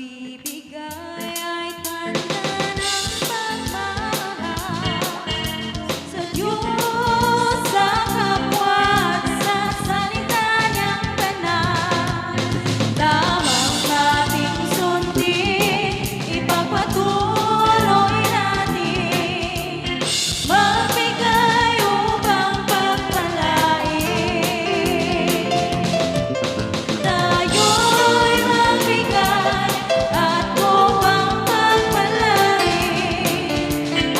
pagbibigay ay tanda ng pagmamahal sa Diyos, sa kapwa at sa salita niyang banal. Tamang ating sundin, ipagpatuloy natin, magbigay upang pagpalain. Tayo'y magbigay at upang pagpalain,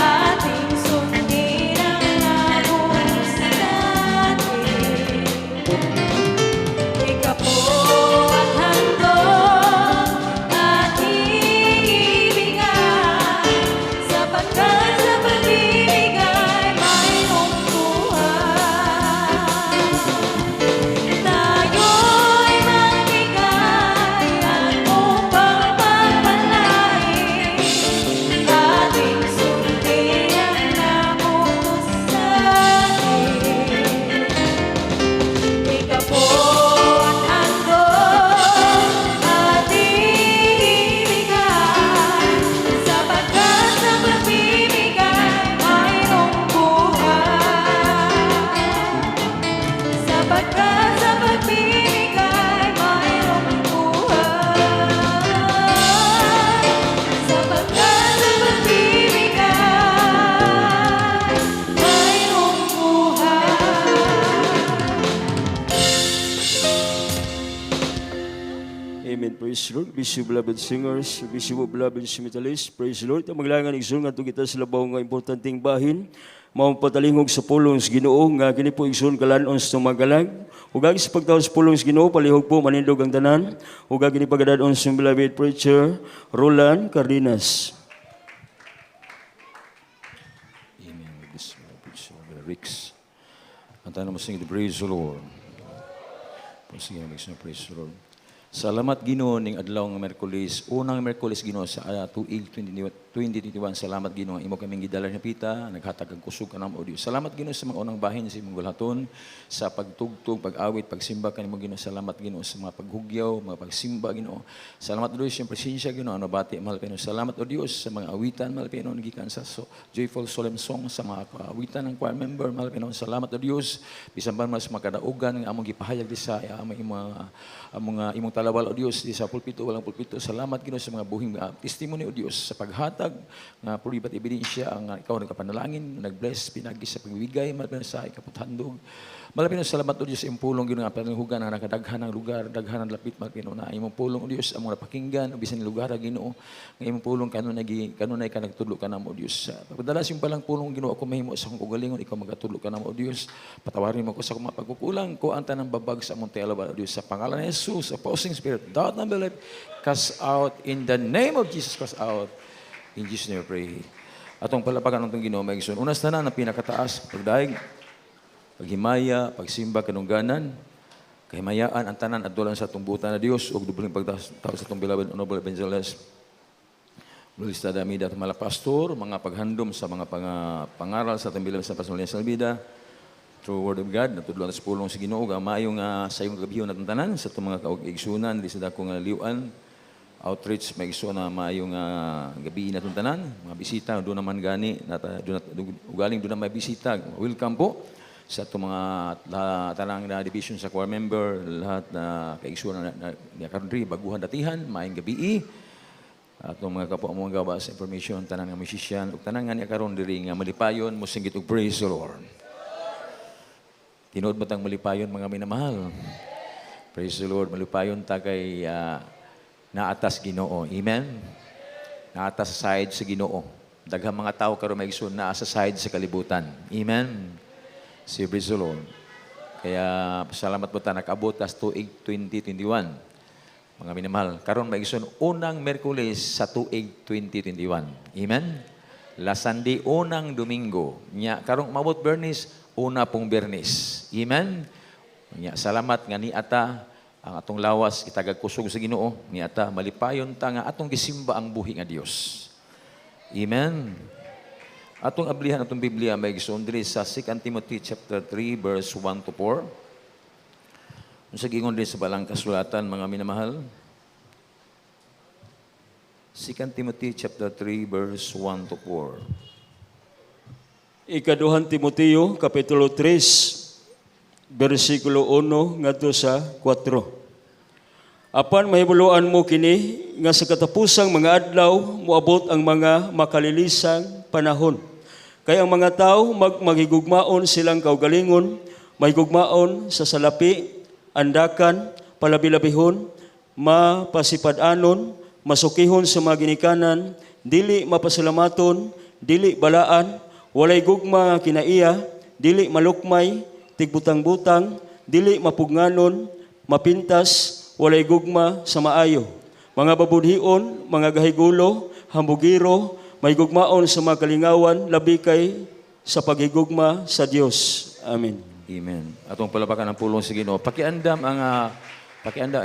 ating sundin ang nagos natin. Ikapo at handog ating ibigay, sapagkat sa pagbibigay mayroong buhay. Tayo'y magbigay at upang pagpalain, ating sundin ang nagos natin. Ikapo at handog ating ibigay, sapagkat sa pagbibigay mayroong buhay. Sapagkat sa pagbibigay mayroong buhay. Sapagkat sa pagbibigay mayroong buhay. Amen. Praise the Lord. Bless you, beloved singers. Bless you, beloved instrumentalists. Praise the Lord. Ang maglangan igsoon nga kita sa labaw nga importanteng bahin. Mapatalingog sa pulong sa Ginoo nga kini po igsoon kalanon sa tumagalag. Ug agi sa pagtaw sa pulong sa Ginoo palihog po manindog ang tanan. Ug agi ni pagadadon sa beloved preacher Roland Cardenas. Amen. This Brother Rix. Ang tanong mo sing the praise the Lord. Sige, praise the Lord. Salamat Ginoo ning adlaw nga Miyerkules, unang Miyerkules Ginoo sa tuig 2021. Salamat Ginoo nga imo kaming gidalan nga pita, naghatag kag kusog kanamo o Dios. Salamat Ginoo sa mga unang bahin sa imong gulaton, sa pagtugtog, pag-awit, pagsimba kanimo Ginoo. Salamat Ginoo sa mga paghugyaw, mga pagsimba Ginoo. Salamat o Dios sa presensya Ginoo, ano bati mahal Pino. Salamat o Dios sa mga awitan mahal Pino gikan sa joyful solemn song sa mga awitan ng choir member mahal Pino. Salamat o Dios bisan pa mas makadaugan nga among gipahayag di sa imong talawal o Dios di sa pulpito walang pulpito. Salamat Ginoo sa mga buhing testimony o Dios sa paghatag nga puribat ebidensya ang ikaw nagkapanalangin, nagbless pinagi sa pagbibigay malapit sa ikaputhandog. Malapit salamat o Dios sa imong pulong Ginoo nga paninghugan nga nakadaghan ng lugar, daghan ng lapit malapit na imong pulong o Dios among napakinggan bisan lugar Ginoo nga imong pulong kanunay ka nagtudlo kanamo o Dios. Pagdala sa palang pulong Ginoo ako mahimo sa akong ugalingon ikaw magatudlo kanamo o Dios. Patawarin mo ko sa akong mga pagkukulang ko ang tanang babag sa among tiyalaba o Dios sa pangalan ni Jesus, opposing spirit, doubt and belief, cast out in the name of Jesus, cast out. In Jesus' name we pray. Atong palapakan ng itong Ginoo, may igsoon. Unas tanan ang pinakataas, pagdaig, paghimaya, pagsimba, kanungganan, kahimayaan, ang tanan, adulan sa itong buta na Diyos, ug dubling pagtao sa itong beloved honorable evangelist. Lulista Damida at mga pastor, mga paghandom sa mga pangaral sa itong beloved sa Pastor Salvida, through Word of God, natudluan sa pulong sa Ginoo, mayong sa iyong gabiyon na tanan, sa itong mga kaigsunan, di sa dakong liuan, outreach, may iso na mayong gabi na tanan, mga bisita, doon naman gani, ugaling doon na may bisita, welcome po sa itong mga tanang na division sa choir member, lahat na kaigsunan na country, baguhan datihan, mayong gabi at mga kapwa mga gawa sa information, tanang nga musician, ug tanang nga niya karon diri nga malipayon, musinggit og praise the Lord. Tinood mo tang malipayon mga minamahal. Praise the Lord, malipayon ta kay naatas Ginoo. Amen? Naatas sa side sa Ginoo. Daghang mga tao karon may igsoon naa sa side sa kalibutan. Amen? Si praise the Lord. Kaya salamat po ta nakabot tas tuig 2021. Mga minamahal, karon may igsoon unang Miyerkules sa tuig 2021. Amen? Lasandi unang Domingo. Nya karong mabot Bernis una pong Bernis. Amen? Salamat nga ni ata ang atong lawas itagag kusog sa Ginoo ni ata malipayon ta nga atong gisimba ang buhi nga Dios. Amen. Atong ablihan atong Biblia may gisuon diri sa 2 Timothy chapter 3 verse 1 to 4. Unsa gingon diri sa balang kasulatan mga minamahal? 2 Timothy chapter 3 verse 1 to 4. Ikaduhan Timoteo, Kapitulo 3, versikulo 1 ngadto sa 4. Apan mahibuluan mo kini nga sa katapusang mga adlaw moabot ang mga makalilisang panahon. Kaya ang mga tao maghigugmaon silang kaugalingon, mahigugmaon sa salapi, andakan, palabilabihon, mapasipadanon, masukihon sa mga ginikanan, dili mapasalamaton, dili balaan, walay gugma kinaiya, dili malukmay, tigbutang-butang, dili mapugnanon, mapintas, walay gugma sa maayo. Mga babudhion, mga gahigulo, hambugiro, may gugmaon sa mga kalingawan, labi kay sa paghigugma sa Dios. Amen. Amen. Atong palapakan ng pulong sa Ginoo. Pakiandam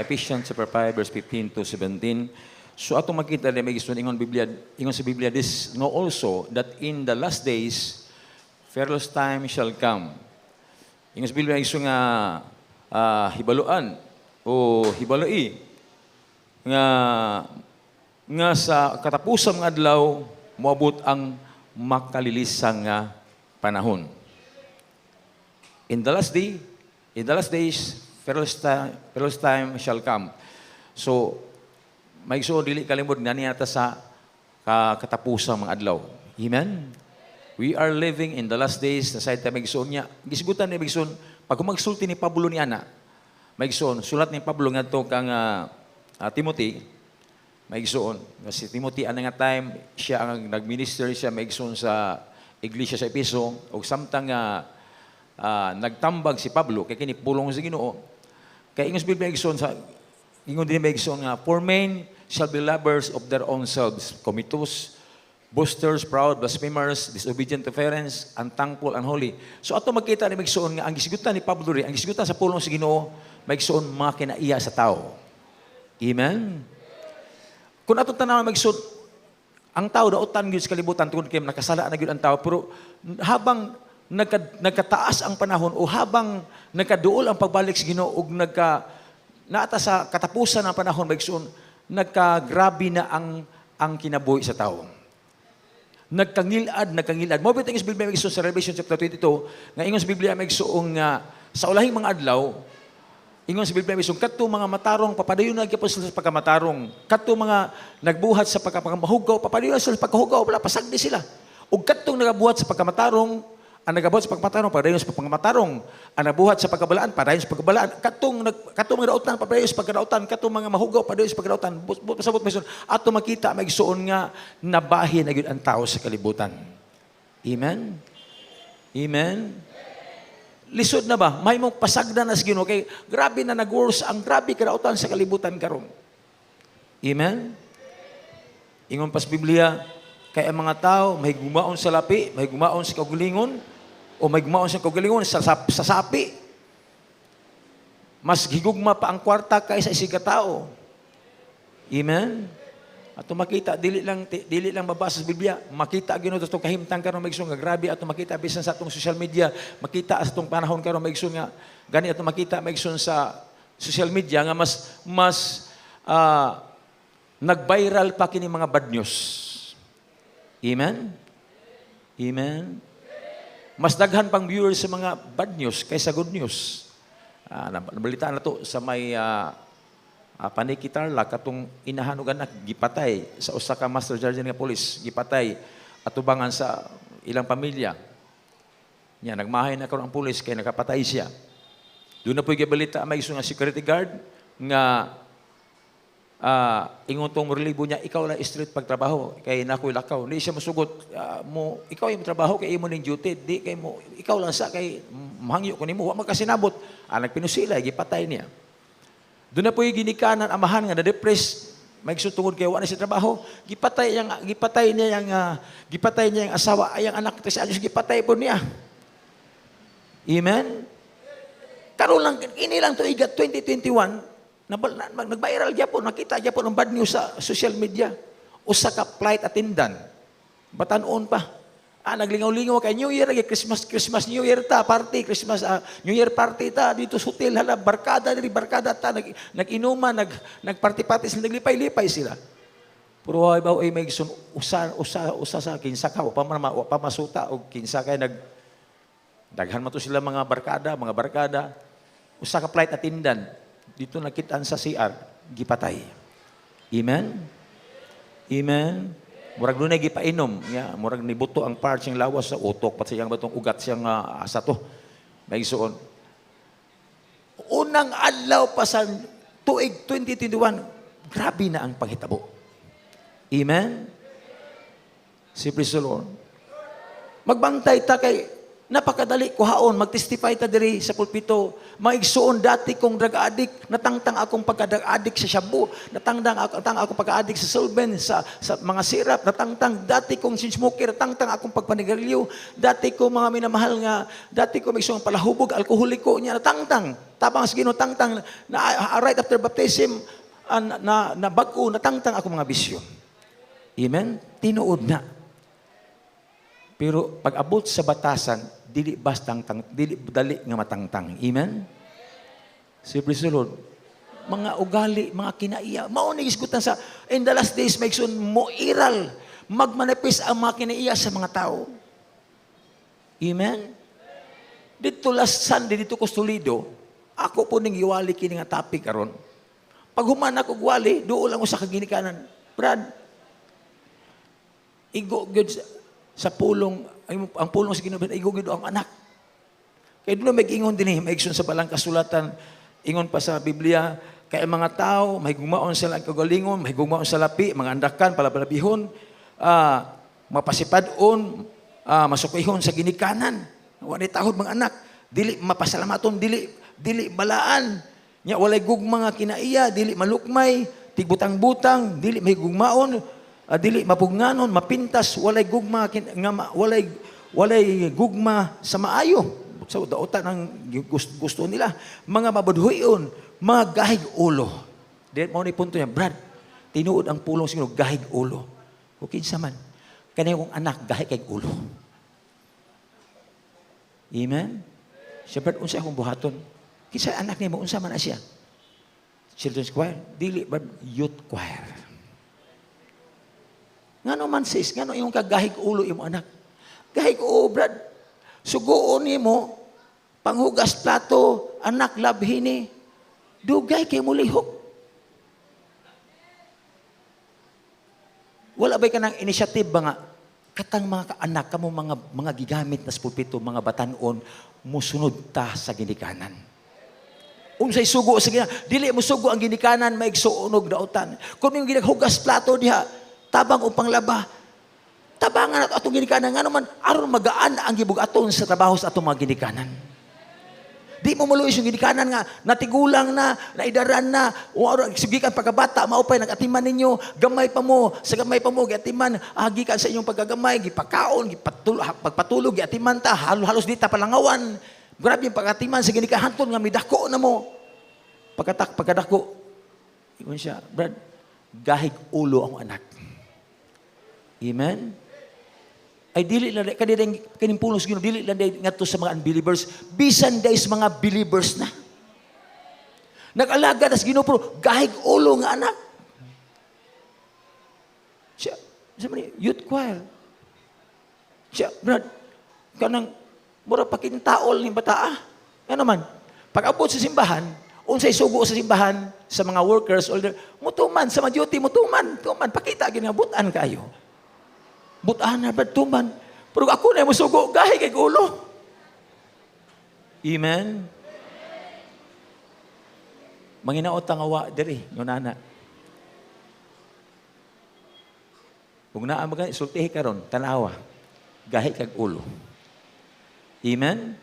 Ephesians chapter 5 verse 15 to 17. So atong makita na may gusto ingon sa Biblia this know also that in the last days perilous time shall come. Ingon sa Biblia iso nga hibaluan o hibaloi nga sa katapusang nga adlaw moabot ang makalilisang nga panahon. In the last days perilous time shall come. So may gusto dili kalimod nga niya sa katapusang mga adlaw. Amen? We are living in the last days na sa ita may gusto niya. Gisgutan ni Bigson, pag magsulti ni Pablo ni Ana, may gusto, sulat ni Pablo nga to kang Timothy, may gusto, si Timothy ana nga time, siya ang nag-minister siya, may gusto sa iglesia sa Epeso, o samtang nagtambag si Pablo, kaya kinipulong sa Ginoo, kaya ingos Biblia may gusto sa, ingon din may gusto nga, for men shall be lovers of their own selves, covetous, boasters, proud, blasphemers, disobedient to parents, unthankful, unholy. So ato magkita ni Magsoon nga ang gisigutan ni Pablo rin, ang gisigutan sa pulong sa Ginoo, Magsoon mga kinaiya sa tao. Amen. Kung ato tanaw Magsoon, ang tao daotan gyud sa kalibutan tungod kay nakasala na gyud ang tao, pero habang nagkataas ang panahon o habang nagkaduol ang pagbalik sa Ginoo ug naata sa katapusan ng panahon Magsoon, nagkagrabe na ang kinabuhi sa tao. Nagkangilad. Mo bitong sa Biblia sa Revelation chapter 22, nga ingon sa Biblia magsuong sa ulahing mga adlaw, ingon sa Biblia magsuong kadto mga matarong papadayon na gyapon sila sa pagkamatarong. Kadto mga nagbuhat sa pagkamahugaw, papadayon sila sa pagkahugaw, wala pasagdi sila. Ug kadtong nagabuhat sa pagkamatarong, ang nagabuhat sa pagkamatarong, padayon sa pagkamatarong. Ang nabuhat sa pagkabalaan, padayon sa pagkabalaan. Katong mga daotan, padayon sa pagkadaotan. Katong mga mahugaw, padayon sa pagkadaotan. Pasabot may son. Ato makita, may igsuon nga, nabahin na yun ang tao sa kalibutan. Amen? Amen? Lisod na ba? May mong pasagdan na sa Ginoo. Kay grabe na nag-worse ang grabe kadaotan sa kalibutan karon. Amen? Ingon pas Biblia, kaya ang mga tao, may gumaon sa lapi, may gumaon sa kagulingon, o may gumaon sa kagalingon sa sapi. Mas higugma pa ang kwarta kaysa isig tao. Amen? Ato makita, dili lang mabasa sa Biblia, makita Ginoo itong kahimtang karon maigsoon nga grabe ato makita bisan sa atong social media, makita sa atong panahon karon maigsoon nga gani ato makita maigsoon sa social media nga mas nag-viral pa kini mga bad news. Amen? Amen? Mas daghan pang viewers sa mga bad news kaysa good news. Nabalitaan na to sa may panikitarla, katong inahanugan na, gipatay sa usa ka master sergeant nga police, gipatay atubangan sa ilang pamilya. Nya, nagmahay na karon ang police kay nakapatay siya. Doon na po'y gibalita, may iso nga security guard nga ingon tong relibo niya, ikaw lang street pagtrabaho, kay nakoy lakaw. Hindi siya masugot, ikaw yung trabaho, kay imo ning duty, di kay mo, ikaw lang sa, kay mahangyo ko nimo, wa magkasinabot. Nagpinusila, gipatay niya. Doon na po yung ginikanan, amahan nga, na-depress, may tungod kay wa na siya trabaho, gipatay niya yung asawa, ay ang anak, 3 anyos, gipatay po niya. Amen? Karoon lang, ini lang to igat 2021, nag-viral gyapon, nakita gyapon ang bad news sa social media. Usa ka flight attendant. Batanon pa. Naglingaw-lingaw kay New Year, Christmas New Year ta, party, Christmas New Year party ta dito sa hotel, hala barkada ta, nag-inuman, nagparty-party sila, naglipay-lipay sila. Pero ay ba ay may igsoon usa sa kinsa ka wa pa masuta og kinsa kay daghan man to sila mga barkada. Usa ka flight attendant dito nakitaan sa CR gipatay. Amen. Amen. Murag dunay gipainom nga murag nibuto ang parts siyang lawas sa utok pati siyang batong ugat siyang asa to. May igsoon. Unang adlaw pa sa tuig 2021, grabe na ang panghitabo. Amen? Si praise the Lord. Magbantay ta kay napakadali kuhaon, magtestify ta diri sa pulpito. Maigsuon dati kong drug addict, natangtang akong pagka-drug addict sa shabu, natangtang akong pagka-addict sa solvent, sa mga sirap, natangtang dati kong smoker, natangtang akong pagpanigarilyo, dati ko mga minamahal nga, dati ko maigsuon palahubog, alkoholiko niya, natangtang. Tabang sa Ginoo tangtang na right after baptism, na bago, natangtang ako mga bisyo. Amen? Tinuod na. Pero pag abot sa batasan, dili dali nga matangtang. Amen? Si praise the Lord. Mga ugali, mga kinaiya. Mao ni isgutan sa in the last days maigsoon mo iral magmanifest ang mga kinaiya sa mga tao. Amen? Dito last Sunday dito ko Toledo, ako po ning iwali kini nga topic karon. Pag human ako gwali, duol lang ko sa kaginikanan. Brad, igo good sa pulong, ang pulong sa Ginoo, igugid ang anak. Kaya doon may ingon din maigsoon sa balang kasulatan, ingon pa sa Biblia, kaya mga tao, may gumaon sa kagalingon, may gumaon sa lapi, mga andakan, palabalabihon, mapasipadon, masukihon sa ginikanan. Wala tahod mga anak, dili mapasalamaton, dili balaan. Nya walay gugma nga kinaiya, dili malukmay, tigbutang-butang, dili may gugmaon, dili mapugnanon, mapintas, walay gugma walay gugma sa maayo. Sa dautan ang gusto nila, mga mabudhuyon, mga gahig ulo. Dili mo ni punto niya, Brad, tinuod ang pulong siguro gahig ulo. O kinsa man, kanay kong anak gahig kay ulo. Amen. Siyempre unsa akong buhaton. Kinsa anak nimo unsa man siya? Children's choir, dili ba youth choir. Ngano man sis, ngano yung kagahig ulo imo anak? Gahig ulo, Brad. Suguon nimo panghugas plato, anak labhini. Dugay kay mo lihok. Wala ba ka ng initiative ba nga? Katang mga anak kamo mga gigamit na sa pulpito, mga batanon, musunod ta sa ginikanan. Unsay sugo sa ginikanan, dili mo sugo ang ginikanan, maigsuonog dautan. Kung yung ginaghugas plato diha, tabang upang laba, tabangan at atong ginikanan nga naman, aron magaan ang gibugaton sa trabaho sa atong mga ginikanan. Di mo maluis yung ginikanan nga, natigulang na, naidaran na, sugikan pagkabata, maupay, nag-atiman ninyo, gamay pa mo, sa gamay pa mo, giatiman, gikan sa inyong pagkagamay, gipakaon, pagpatulog, giatiman ta, halos di ta palangawan. Grabe yung pag-atiman sa ginikahanton nga midako na mo. Pagkadako, yun siya, Brad, gahig ulo ang anak. Amen? Ay dili lang kaning pulos Ginoo dili lang ngadto sa mga unbelievers, bisan days mga believers na. Nag-alaga das Ginoo pero gahig ulo nga anak. Siya, youth choir. Siya, Brad, kanang mura pakintaol ni bata. Ano man, pag abot sa simbahan, unsay sugo sa simbahan sa mga workers, older, mutuman sa mga duty, mutuman, pakita ginabutan kayo. Butaan na ba tuman? Pero ako na musugo, gahi kay ulo. Amen? Manginaot ang awa diri, ngunana. Kung naa mga sultihi karon, tanawa, gahi kay ulo. Amen?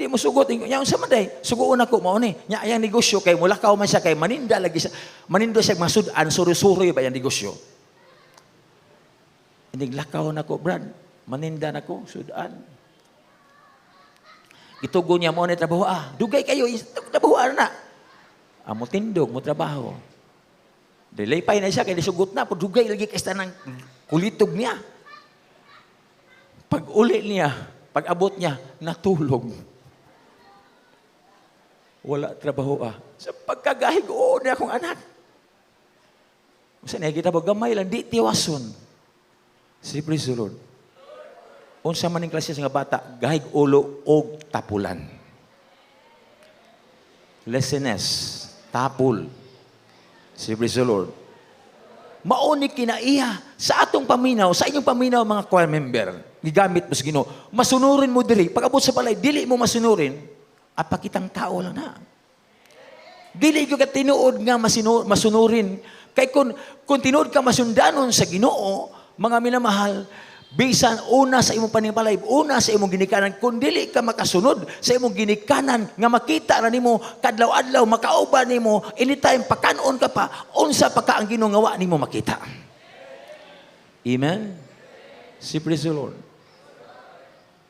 Di mo sugot, yung sa maday, sugoon ako, mao ni, nya yang negosyo, kay mulakaw man siya, kay maninda lagi siya, maninda siya masudan, suri-suri ba yung negosyo? Iniglakaw na ko, Brad. Maninda na ko, sudan. Itugo niya mo na trabaho. Dugay kayo, trabaho na. Mo tindog, mo trabaho. Dilaypay na siya, kaya sugot na. Dugay lagi kasta ng kulitog niya. Pag uli niya, pag abot niya, natulog. Wala trabaho. Sa pagkagahig, oo na akong anak. Kasi nakikita ba, gamay lang, di tiwason. Si praise the Lord. Unsa man ning klase nga bata, gahig ulo og tapulan. Laziness, tapul. Si praise the Lord. Mauni kinaiya sa atong paminaw, sa inyong paminaw mga choir member, gigamit mo sa Ginoo. Masunurin mo diri, pag abot sa balay, dili mo masunurin, apakitang tao lang na. Dili ko ka tinuod nga masunurin. Kay kung tinuod ka masundanon sa Ginoo, mga minamahal, bisan una sa imong panimbalay, una sa imong ginikanan, kung dili ka makasunod sa imong ginikanan, nga makita na nimo kadlaw-adlaw, makauban nimo, anytime pakanon ka pa, unsa pa ka ang ginungawa nimo makita. Amen? Si praise the Lord.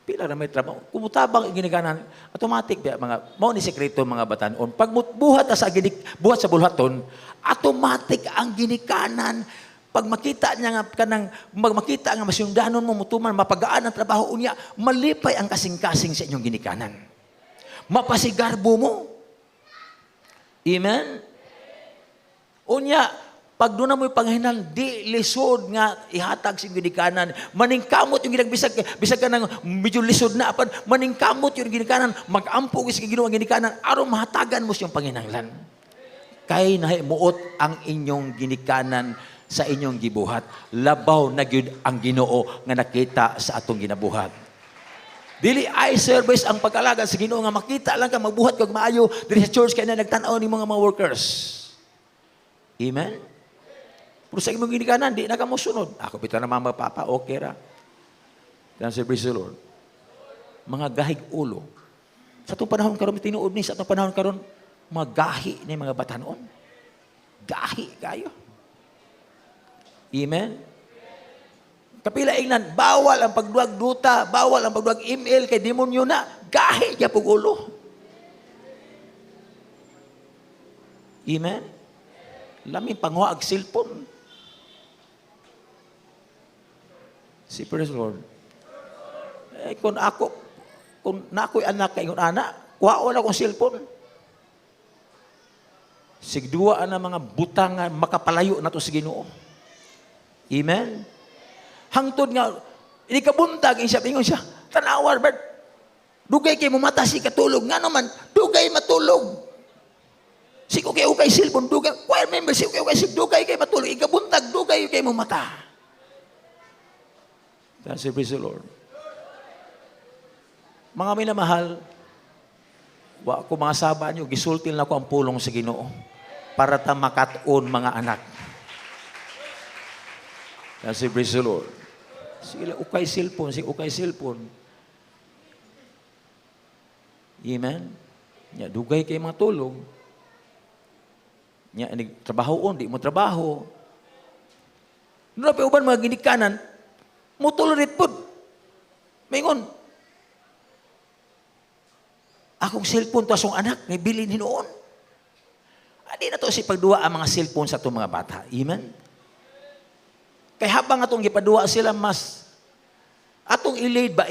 Pila na may trabaho. Kumutabang ang ginikanan, automatic mga mao ni sekreto mga batanon. Pag buhat sa buhat sa bulhaton, automatic ang ginikanan. Pag makita niya nga kanang makita nga masyungdanon mo mutuman mapagaan ang trabaho unya, malipay ang kasing-kasing sa inyong ginikanan. Mapasigarbo mo. Amen. Unya, pag doon na mo'y panghinan, di lisod nga ihatag sa ginikanan. Maningkamot yung ginag bisag ka nang medyo lisod na apan, maningkamot yung ginikanan, mag-ampo sa Ginoo ang ginikanan, aron mahatagan mo siyang panginahanglan. Kay nahimuot ang inyong ginikanan sa inyong gibuhat. Labaw na gyud ang Ginoo nga nakita sa atong ginabuhat. Dili ay service ang pag-alagad sa Ginoo nga makita lang ka magbuhat kag maayo diri sa church kay na nagtan-aw ni mga workers. Amen. Pero sa imong ginikanan di na ka mosunod. Ako bitaw na mama papa okay ra. Dan si praise the Lord. Mga gahig ulo. Sa atong panahon karon tinuod ni sa atong panahon karon mga gahi ni mga batanon. Gahi kayo. Amen? Kapila ingnan, bawal ang pagduag duta, bawal ang pagduag email kay demonyo na, gahi niya pug ulo. Amen? Laming panguha ag cellphone. Si praise the Lord. Kung nako'y anak kay anak, kuhaon akong cellphone. Sigduwa na mga butang makapalayo na to sa Ginoo. Amen? Hangtod nga, inikabuntag, ingon siya, tanawar, Bert, dugay kayo mumata si katulog. Nga naman, dugay matulog. Si okay silpon, dugay, choir member, si okay silpon, dugay kayo matulog. Ikabuntag, dugay kayo mumata. That's it, praise the Lord. Mga minamahal, wa ko mga saba nyo, gisultil na ko ang pulong sa Ginoo para ta makaton mga anak. Kasi praise the Lord. Sige, ukay cellphone. Amen? Nya, dugay kay mga tulog. Nya, trabahoon, di mo trabaho. Nuna pa uban mga ginikanan, mutulorit po. Mayroon. Akong cellphone to asong anak, may bilin hinoon. Adi na to si pagduwa ang mga cellphone sa itong mga bata. Amen? Kaya habang atong gipadua sila mas atong i-lead ba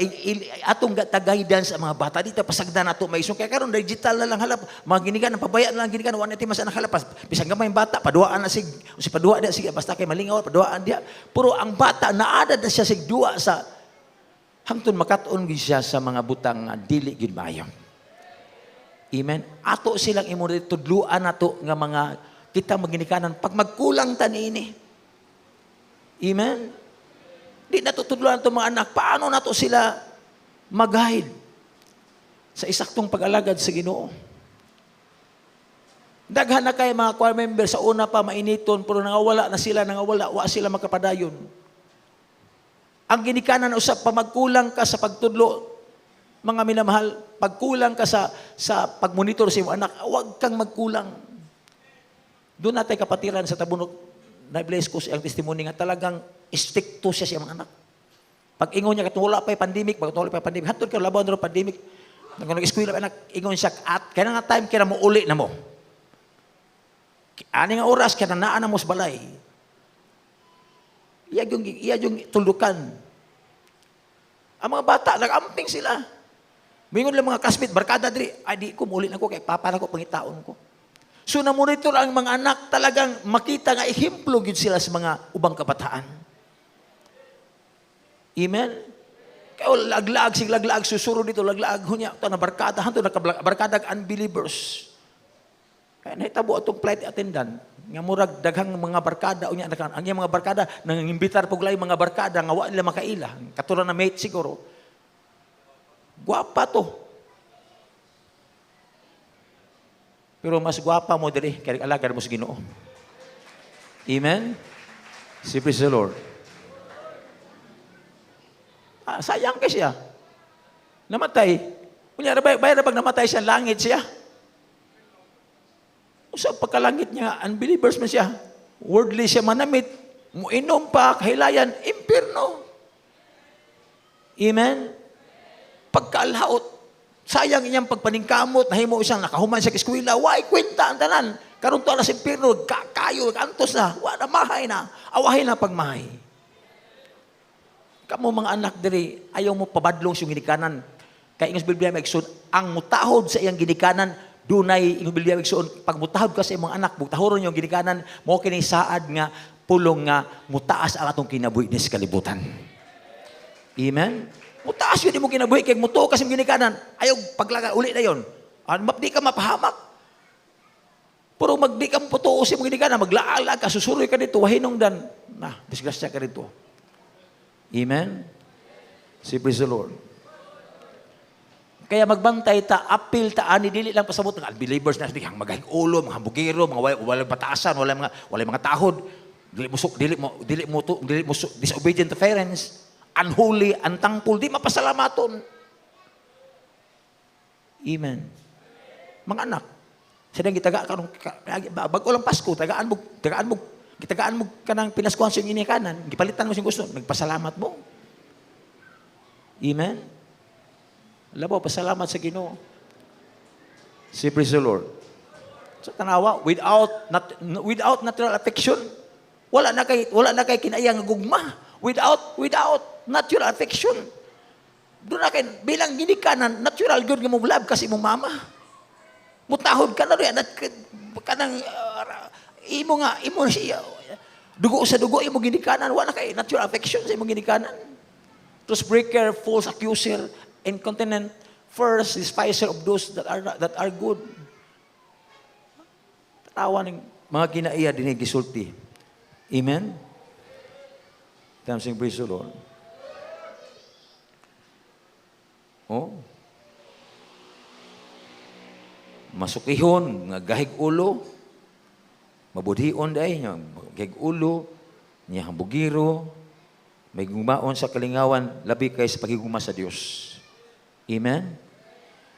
atong guidance sa mga bata dito pasagdan ato may isong kaya karon digital na lang halap mga ginigan pabaya na lang ginigan wa na ti mas anak halapas bisag gamay bata paduaan na sig si padua dia sige basta kay malingaw paduaan dia puro ang bata naada na siya sig duwa sa hangtod makaton gid siya sa mga butang dili gid maayo. Amen. Ato silang imo tudluan nato nga mga kita maginikanan pag magkulang ta niini. Amen? Di natutudluan itong mga anak. Paano na to sila mag-guide sa isaktong pag-alagad sa Ginoo? Daghan na kayo mga choir member sa una pa mainiton pero nangawala na sila, wa sila makapadayon. Ang ginikanan usap pa magkulang ka sa pagtudlo, mga minamahal, pagkulang ka sa pagmonitor sa iyong anak, huwag kang magkulang. Doon natin kapatiran sa tabunok na-bless ko ang testimony nga talagang stricto siya mga anak. Pag ingon niya katong wala pa pandemic, hatod ka labaw na pandemic. Nang nag-eskwela anak, ingon siya at kaya nga time kaya mo uli na mo. Ani nga oras kaya naa na mo sa balay. Iya yung tulukan. Ang mga bata nag-amping sila. Mingon lang mga kasmit barkada diri, ay di ko muli na ko kay papa na ko pangitaon ko. So na-monitor ang mga anak talagang makita nga ehemplo gyud sila sa mga ubang kabataan. Amen? Kaya laglag, sig laglag, susuro dito, laglag, hunya, ito na barkada, hanto na barkada unbelievers. Kaya nahitabo atong flight attendant, nga murag daghang mga barkada, unya, ang iyang mga barkada, nangimbitar po gulay mga barkada, nga wa nila makaila, katulad na mate siguro. Guwapa to. Pero mas guwapa mo diri, kaya alagad mo sa Ginoo. Amen? Si praise the Lord. Sayang kay siya. Namatay. Kunya, bayar na pag namatay siya, langit siya. Sa pagkalangit niya, unbelievers man siya. Worldly siya manamit. Muinom pa, kahilayan, impirno. Amen? Pagkalhaot, sayang inyang pagpaningkamot, nahimo isang nakahuman sa eskwela, why kwenta ang tanan. Karon to na sa impirno, kayo, antos na, wala mahay na, awahin na pagmahay. Kamo mga anak diri, ayaw mo pabadlong sa ginikanan. Kaya ingos Biblia maigsoon, ang mutahod sa iyang ginikanan, dunay ingos Biblia maigsoon, pag mutahod ka sa iyong mga anak, mutahoron yung ginikanan, mo kini saad nga, pulong nga, mutaas ang atong kinabuhi sa kalibutan. Amen? Mutaas yun, di mo kinabuhi, kaya muto kasi ginikanan, ayaw paglaga, uli na yun. Di ka mapahamak. Pero di ka puto sa mga ginikanan, maglaalag ka, susuroy ka dito, wahinong dan, disgrasya ka dito. Amen? Si praise the Lord. Kaya magbantay ta, apil ta, ani, dili lang pasabot ng unbelievers na ang magahing ulo, mga bugiro, mga walang pataasan, walang mga tahod, dili mo disobedient to parents, unholy, unthankful, di mapasalamaton. Amen. Mga anak, sadang gitaga karong bago lang Pasko, tagaan mo kanang pinaskuhan sa inyong kanan, gipalitan mo siyang gusto, nagpasalamat mo. Amen? Labo, pasalamat sa Ginoo. Si praise the Lord. So tanawa, without natural affection, wala na kay kinayang gugma. Without natural affection. Doon na kay bilang ginikanan, natural good nga mo love kasi mong mama. Mutahod ka na rin, kanang imo siya. Dugo sa dugo, imo ginikanan. Wala kay natural affection sa imo ginikanan. Trust breaker, false accuser, incontinent, first despiser of those that are good. Tanawa ng mga kinaiya din gisulti. Amen? Time sing praise the Lord. Oh. Masukihon, nga gahig ulo, mabudhion day, nga gahig ulo, niya bugiro, may gumaon sa kalingawan, labi kay sa pagiguma sa Dios. Amen?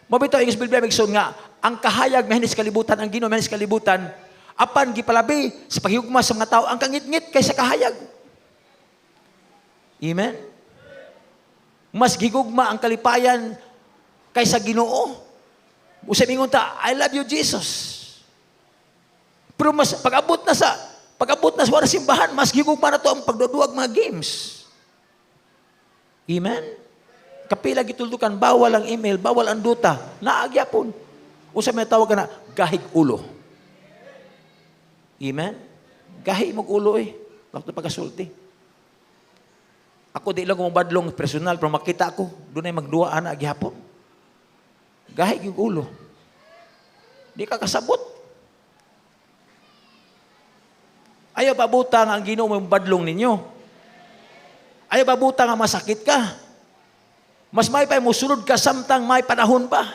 Mabito ang Biblia magsun nga, ang kahayag mahinis kalibutan, ang Ginoo mahinis kalibutan, apan gipalabi sa paghigugma sa mga tao, ang kangit-ngit kaysa kahayag. Amen? Mas gigugma ang kalipayan kaysa Ginoo. Usay mingon ta, I love you Jesus. Pero mas pag-abot na sa wala simbahan, mas gigugma na to ang pagduduwag mga games. Amen? Kapila gituldukan, bawal ang email, bawal ang duta, naagyapon. Usay may tawag ka na, gahig ulo. Amen? Gahi mong ulo Bakit pagkasulti? Ako di lang kumabadlong personal, pero makita ko, doon ay magduwaan na agyapon. Gahig yung ulo. Di ka kasabot. Ayaw pabutang ang Ginoo mong badlong ninyo. Ayaw pabutang ang masakit ka. Mas may pa musunod ka samtang may panahon pa.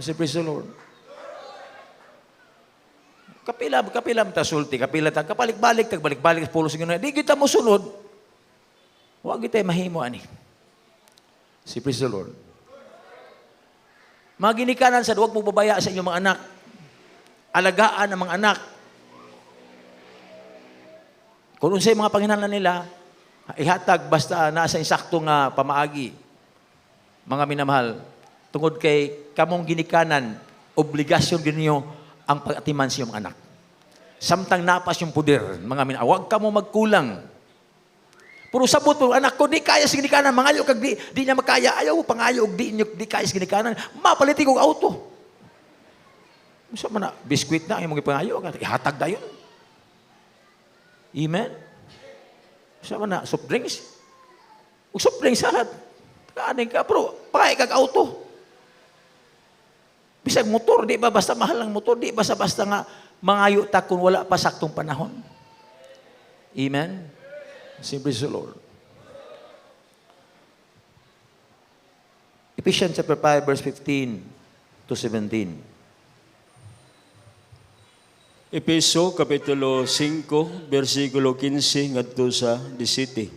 Say praise the Lord. Kapila ta sulti, kapila ta kapalik-balik, tagbalik-balik pulos ng Ginoo. Di kita musunod. Huwag kita mahimo ani. Si praise the Lord. Mga ginikanan sa huwag mo babaya sa inyong mga anak. Alagaan ang mga anak. Kung unsay mga panginahanglan nila, ihatag basta nasa insaktong pamaagi. Mga minamahal, tungod kay kamong ginikanan, obligasyon ninyo ang pag-atiman sa iyong anak. Samtang napas yung puder, mga minamahal, huwag ka mo magkulang. Puro sabot mo, anak ko, di kaya sa ginikanan, mangayo kag di niya makaya, ayaw mo pangayo, di kaya sa ginikanan, mapalitin kong auto. Sa man na, biskwit na, yung mga ipangayo, ihatag na yun. Amen? Sa man na, soft drinks. Kung soft drinks, lahat. Kaanin ka, pero pakay kag auto. Bisag motor, di ba basta mahal ang motor, di basta-basta nga mangayo ta kung wala pa saktong panahon. Amen? Simple sa Lord. Ephesians chapter 5, verse 15 to 17. Epeso kapitulo 5 bersikulo 15 ngadto sa 17.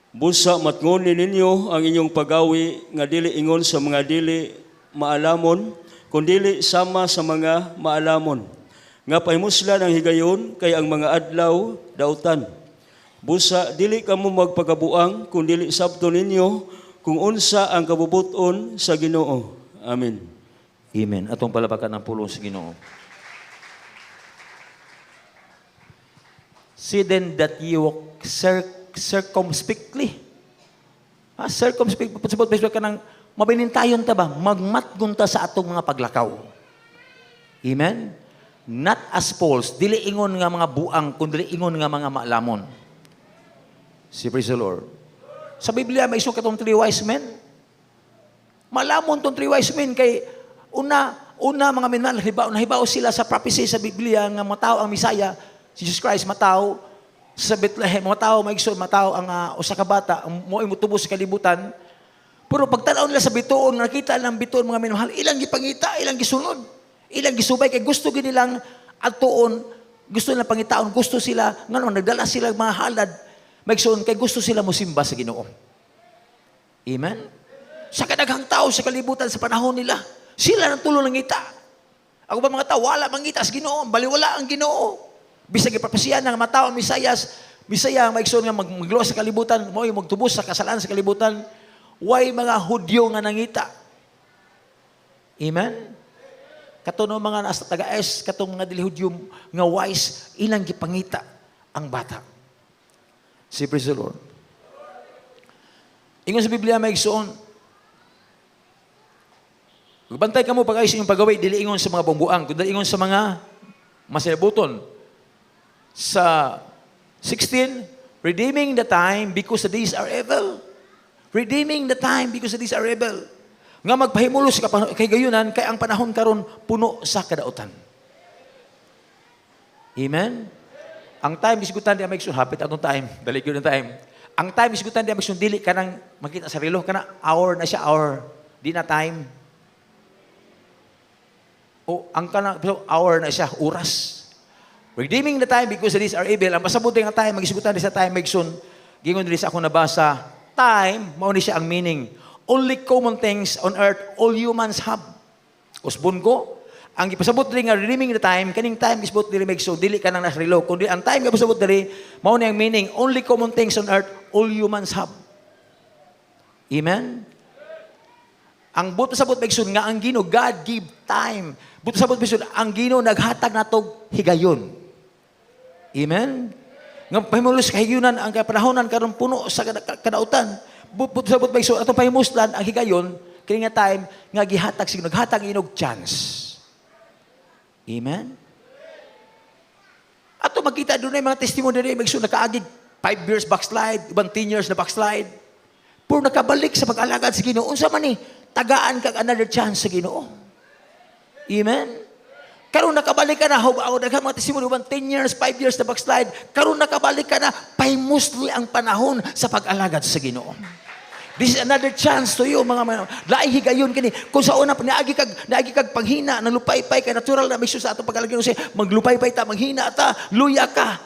Busa matngonin ninyo ang inyong pagawi nga dili ingon sa mga dili maalamon kundi sama sa mga maalamon. Nga pahimuslan ang higayon kay ang mga adlaw dautan. Busa dili kamo magpagabuang kundi sabto ninyo kung unsa ang kabubuton sa Ginoo. Amen. Amen. Atong palapakan ng pulong sa Ginoo. See then that you walk circumspectly. Circumspectly. Pasabot ka ng mabinintayon ta ba? Magmatgun ta sa atong mga paglakaw. Amen? Not as fools. Dili ingon nga mga buang, kundi ingon nga mga maalamon. Si praise the Lord. Sa Biblia, may iso katong 3 wise men. Malamon tong 3 wise men kay una mga minal, nahibaw sila sa prophecy sa Biblia nga matao ang Misaya, si Jesus Christ, matao sa Bethlehem, matao, maigsoon, matao ang usa ka bata, mo imutubos sa kalibutan. Pero pagtanaw nila sa bituon, nakita ng bituon mga minamahal, ilang gipangita, ilang gisunod, ilang gisubay, kay gusto ginilang atuon, gusto nila pangitaon, gusto sila, nga naman, nagdala sila mga halad, maigsoon, kay gusto sila musimba sa Ginoo. Amen? Sa kadaghang tao sa kalibutan sa panahon nila, sila nang tulo ng ngita. Ako ba mga tao, wala mangita sa Ginoo, baliwala ang Ginoo. Bisag ipapasiyan ng matao ang Misaya ang maigsoon nga magluwas sa kalibutan, mo yung magtubos sa kasalanan sa kalibutan, way mga Hudyo nga nangita. Amen? Katong mga nasa taga-es, katong mga dili Hudyo nga wise, ilang gipangita ang bata. Si praise the Lord. Ingon sa Biblia maigsoon, magbantay ka mo pag-ayos inyong pagaway, dili ingon sa mga bumbuang, kundi ingon sa mga masilabuton. Sa 16, redeeming the time because the days are evil. Redeeming the time because the days are evil. Nga magpahimulos kay gayunan, kay ang panahon karon puno sa kadautan. Amen? Ang time isgutan di amay hapit atong time. Dali gyud ang time. Ang time isgutan di amay dili ka nang makita sa relo kana hour na siya hour. Di na time. O ang kana hour na siya oras. Redeeming the time because the days are evil. Ang pasabuti nga time, mag-isigutan din sa time, magsun. Gingon din sa ako nabasa, time, mauni siya ang meaning. Only common things on earth, all humans have. Usbon ko, ang ipasabot din nga, redeeming the time, kaning time isbot din magsun, dili ka nang nasrilo. Kundi ang time nga pasabot din, mauni ang meaning, only common things on earth, all humans have. Amen? Ang buto sabot magsun nga, ang Ginoo, God give time. Buto sabot magsun, ang Ginoo naghatag natog higayon. Amen? Nga pahimulos kahiyunan ang kapanahonan karon puno sa kadautan. Sabot ba iso atong pahimuslan ang higayon kini nga time nga gihatag sig naghatag inog chance. Amen? Ato makita dunay mga testimony diri magso nakaagid 5 years backslide, ibang 10 years na backslide. Puro nakabalik sa pag-alagad sa Ginoo. Unsa man ni tagaan kag another chance sa Ginoo. Amen? Karon nakabalik ka na, ako daghang mga testimony, 10 years, 5 years na backslide, karon nakabalik ka na, pahimusli ang panahon sa pag-alagad sa Ginoo. This is another chance to you, mga laing higayon kini. Kung sa una, naagi kag panghina, nalupay-pay ka, natural na misyo sa atong pag-alagad sa maglupay-pay ta, manghina ta, luya ka.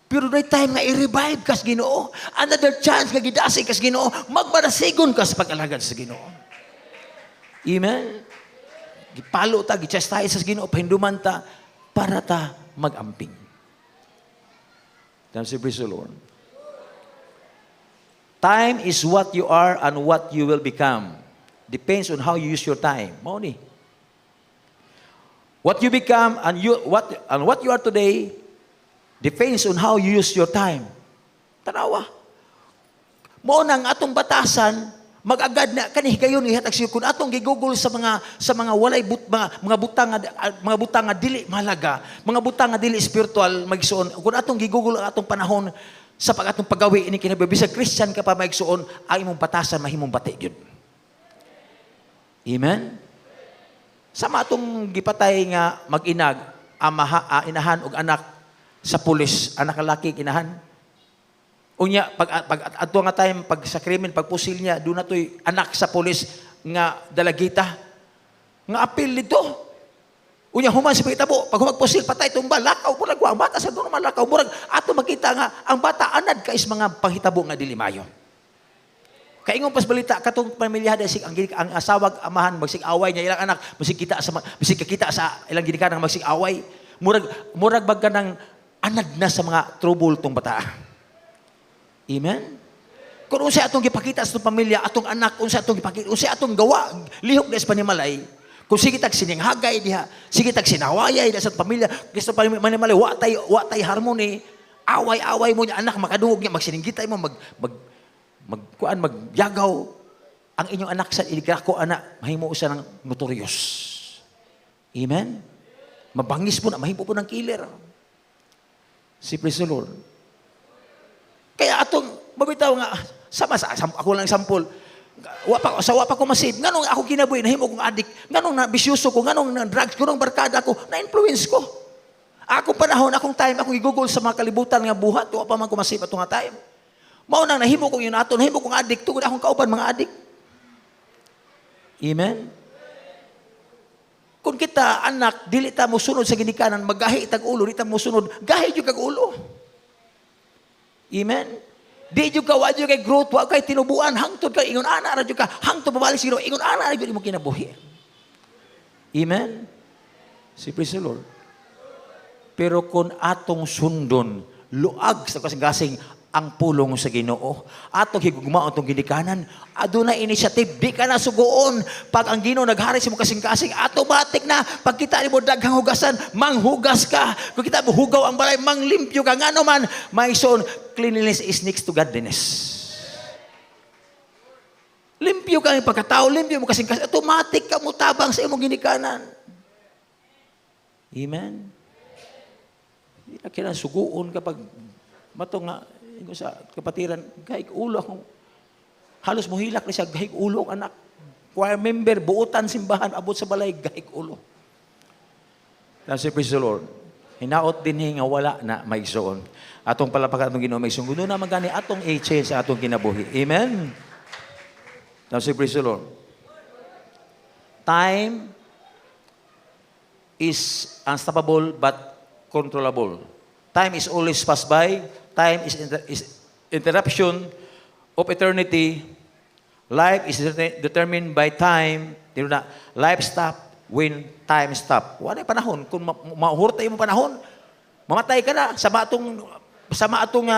Pero may time nga i-revive ka sa Ginoo. Another chance nga gidasig ka sa Ginoo, magbarasigon ka sa pag-alagad sa Ginoo. Amen? Gipalo ta, gichastay sa Ginoo, pahinduman ta, para ta mag-amping. Time si praise the Lord. Time is what you are and what you will become. Depends on how you use your time. Mao ni. What you become and what you are today depends on how you use your time. Tanawa. Mao nang atong batasan, magagad na kani higayon ihatag siyo kun atong gigugol sa mga walay mga butang nga dili mahalaga, mga butang nga dili spiritual magsuon. Kun atong gigugol ang atong panahon sa atong paggawi ini kinabuhi bisag Christian ka pa magsuon, ang imong batasan mahimong bati gyud. Amen. Sama atong gipatay nga mag-inag inahan og anak sa pulis, anak lalaki inahan. Unya pag ato nga time pag sa krimen pagpusil niya do na toy anak sa pulis nga dalagita nga apil dito. Unya human si pagitabo pag humagpusil patay tumbal lakaw murag ang bata sa do naman lakaw murag ato makita nga ang bata anad ka is mga panghitabo nga dili maayo. Kaingon pas balita katong pamilya desig ang asawag amahan magsig away niya ilang anak bisig kakita sa ilang ginikanan magsig away murag bag ka ng anad na sa mga trouble tong bata. Amen? Kung unsa atong gipakita sa atong pamilya, atong anak, unsa atong gipakita, unsa atong gawa, lihok des panimalay, kung sige tag sininghagay diha, sige tag sinawayay sa atong pamilya, gusto panimalay, wa tay harmony, away-away mo niya anak makadungog niya magsininggitay mo magyagaw ang inyong anak sa iligrako anak mahimo usa ng notorious. Amen? Mabangis po na mahimo po ng killer. Si praise the Lord. Kaya atong mabitaw nga ako lang example. Wa pa ko masave. Nganong ako kinabuhi nahimo kong adik. Nganong na bisyoso ko, nganong na drugs ko, nganong barkada ko, na influence ko. Akong panahon, akong time, akong igugol sa mga kalibutan nga buhat, wa pa man ko masave ato nga time. Mao nang nahimo kong yun ato, nahimo kong adik tungod akong kauban mga adik. Amen. Kung kita anak dili ta mo sunod sa ginikanan, magahi tag ulo, dili ta mo sunod, gahi jud kag ulo. Amen. Di jud ka wa jud kay growth, wa kay tinubuan, hangtod ka ingon ana ra jud ka, hangtod babalik siguro ingon ana ra jud mo kinabuhi. Amen. Si praise the Lord. Pero kung atong sundon, luag sa kasing-kasing ang pulong sa Ginoo, atong higugmaon tong ginikanan, adunay initiative, di ka na sugoon. Pag ang Ginoo naghari sa mo kasing-kasing, automatic na pagkita nimo daghang hugasan, manghugas ka. Kung kita mo hugaw ang balay, manglimpyo ka ngano man, maison, cleanliness is next to godliness. Limpyo ka ng pagkatao, limpyo mo kasing-kasing, automatic ka mo tabang sa imong ginikanan. Amen. Hindi na kailangan suguon kapag mato nga sa kapatiran, gahig ulo akong halos mohilak na siya, gahig ulo ang anak. Choir member, buutan simbahan, abot sa balay, gahig ulo. Kasi praise the Lord, hinaot din nga wala na maigsoon. Atong palapakan atong Ginoo maigsoon. Kuno na magani atong i-change sa atong kinabuhi. Amen? Kasi praise the Lord. Time is unstoppable but controllable. Time is always pass by. Time is interruption of eternity. Life is determined by time. Life stop when time stop. Wala panahon. Kung mahurtay mo panahon, mamatay ka na. Sama atong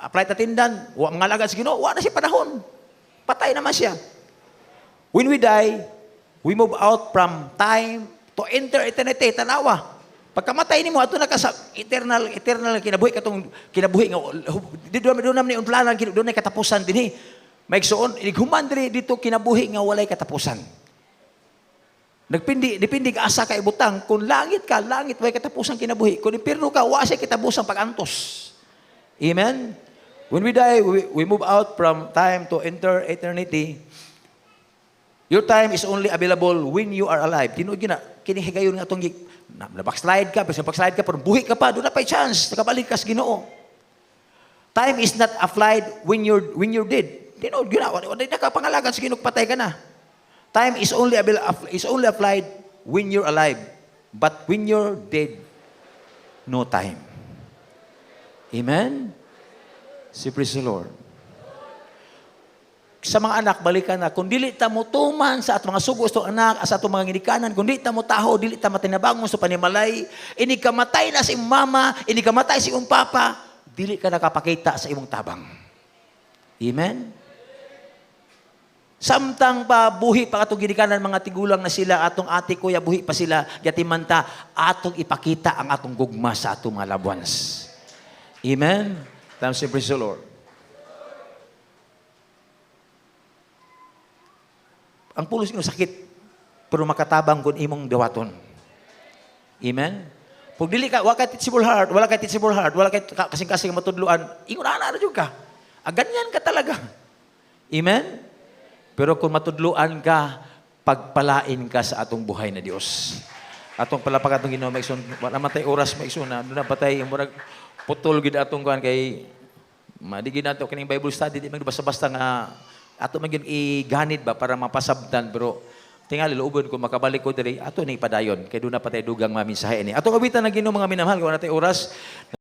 flight attendant, mga lagad sa Ginoo, wala na siya panahon. Patay naman siya. When we die, we move out from time to enter eternity. Tanawa. Pagkamatay nimo ato na ka sa eternal kinabuhi katong kinabuhi nga do naman ni unplanan do na katapusan dinhi. Maigsoon ighuman dito kinabuhi nga walay katapusan. Depende ka asa ka ibutang kung langit way katapusan kinabuhi. Kung impierno ka wa siya katapusan pag-antos. Amen. When we die, we move out from time to enter eternity. Your time is only available when you are alive. Tinuod gyud na kini higayon nga atong na-backslide ka, pero pag-slide ka, pero buhi ka pa, doon na pa chance, nakabalik ka sa Ginoo. Time is not applied when you're dead. Tinood, ginawa, wala na ka pangalagan sa Ginoo, patay ka na. Time is only applied when you're alive. But when you're dead, no time. Amen? Si praise the Lord. Sa mga anak, balikan na. Kung dili ta mo tuman sa atong mga sugo sa anak, sa atong mga ginikanan, kung dili ta mo taho, dili ta matinabangon sa panimalay, ini kamatay na sa imong mama, ini kamatay sa imong papa, dili ka nakapakita sa imong tabang. Amen? Samtang pa buhi pa atong ginikanan mga tigulang na sila, atong ate kuya buhi pa sila, yatimanta, atong ipakita ang atong gugma sa atong mga loved ones. Amen? Praise the Lord. ang pulos ng sakit, pero makatabang kung imong dawaton. Amen? Pag dili ka, wala kay teachable heart, wala kay kasing-kasing matudluan, ingon ana ra jud ka. Ganyan ka talaga. Amen? Pero kung matudluan ka, pagpalain ka sa atong buhay na Dios. Atong palapagat ng Ginoo maigsoon, wala man tay oras maigsoon na, doon na patay murag putol gid atong kuan kay madigin nato kining Bible study di man basta-basta nga ato man gyud iganid ba para mapasabtan, pero tingali luogon ko makabalik ko diri ato ni padayon kay doon na patay dugang maminsahe ni. Atong kabitan na Ginoo mga minamahal, kung natay oras